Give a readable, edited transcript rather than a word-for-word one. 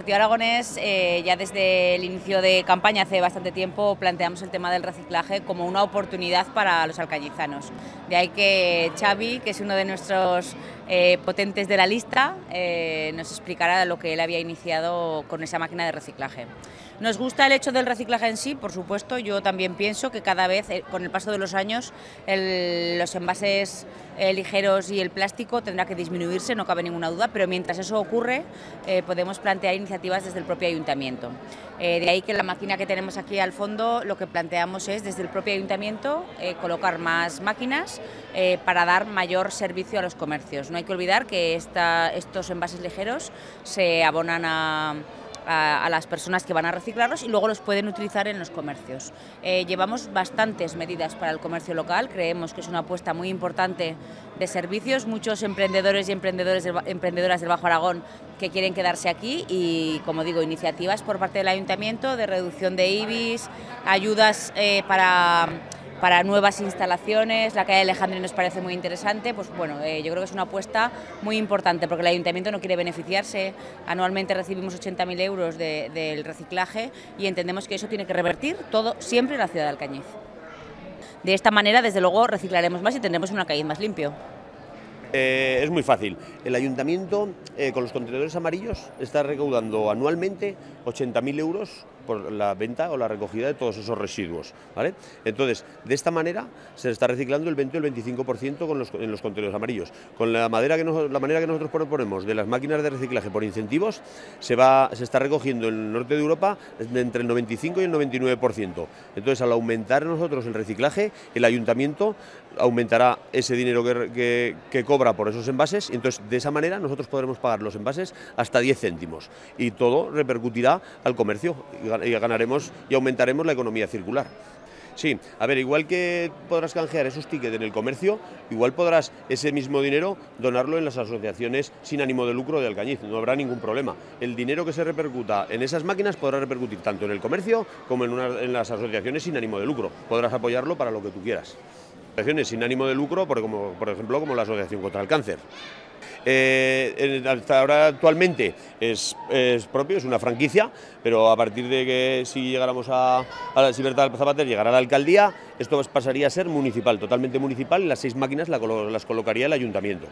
Partido Aragonés, ya desde el inicio de campaña, hace bastante tiempo, planteamos el tema del reciclaje como una oportunidad para los alcañizanos. De ahí que Xavi, que es uno de nuestros potentes de la lista, nos explicara lo que él había iniciado con esa máquina de reciclaje. Nos gusta el hecho del reciclaje en sí, por supuesto. Yo también pienso que cada vez, con el paso de los años, los envases ligeros y el plástico tendrá que disminuirse, no cabe ninguna duda, pero mientras eso ocurre, podemos plantear iniciativas desde el propio ayuntamiento. De ahí que la máquina que tenemos aquí al fondo, lo que planteamos es desde el propio ayuntamiento colocar más máquinas para dar mayor servicio a los comercios. No hay que olvidar que estos envases ligeros se abonan a las personas que van a reciclarlos y luego los pueden utilizar en los comercios. Llevamos bastantes medidas para el comercio local, creemos que es una apuesta muy importante de servicios, muchos emprendedores y emprendedoras del Bajo Aragón que quieren quedarse aquí y, como digo, iniciativas por parte del Ayuntamiento de reducción de IBIs, ayudas para nuevas instalaciones. La calle Alejandría nos parece muy interesante, pues bueno, yo creo que es una apuesta muy importante porque el Ayuntamiento no quiere beneficiarse. Anualmente recibimos 80.000 euros del reciclaje y entendemos que eso tiene que revertir todo siempre en la ciudad de Alcañiz. De esta manera, desde luego, reciclaremos más y tendremos una calle más limpio. Es muy fácil. El Ayuntamiento, con los contenedores amarillos, está recaudando anualmente 80.000 euros por la venta o la recogida de todos esos residuos, ¿vale? Entonces, de esta manera se está reciclando el 20 o el 25% en los contenedores amarillos. Con la manera que nosotros proponemos de las máquinas de reciclaje por incentivos, se está recogiendo en el norte de Europa entre el 95 y el 99%. Entonces, al aumentar nosotros el reciclaje, el Ayuntamiento aumentará ese dinero que cobra por esos envases y entonces de esa manera nosotros podremos pagar los envases hasta 10 céntimos y todo repercutirá al comercio y ganaremos y aumentaremos la economía circular. Sí, a ver, igual que podrás canjear esos tickets en el comercio, igual podrás ese mismo dinero donarlo en las asociaciones sin ánimo de lucro de Alcañiz, no habrá ningún problema. El dinero que se repercuta en esas máquinas podrá repercutir tanto en el comercio como en las asociaciones sin ánimo de lucro. Podrás apoyarlo para lo que tú quieras. Asociaciones sin ánimo de lucro, por ejemplo, como la Asociación contra el Cáncer. Hasta ahora actualmente es propio, es una franquicia, pero a partir de que si llegáramos a la Libertad Zapater, llegara a la alcaldía, esto pasaría a ser municipal, totalmente municipal, y las 6 máquinas las colocaría el Ayuntamiento.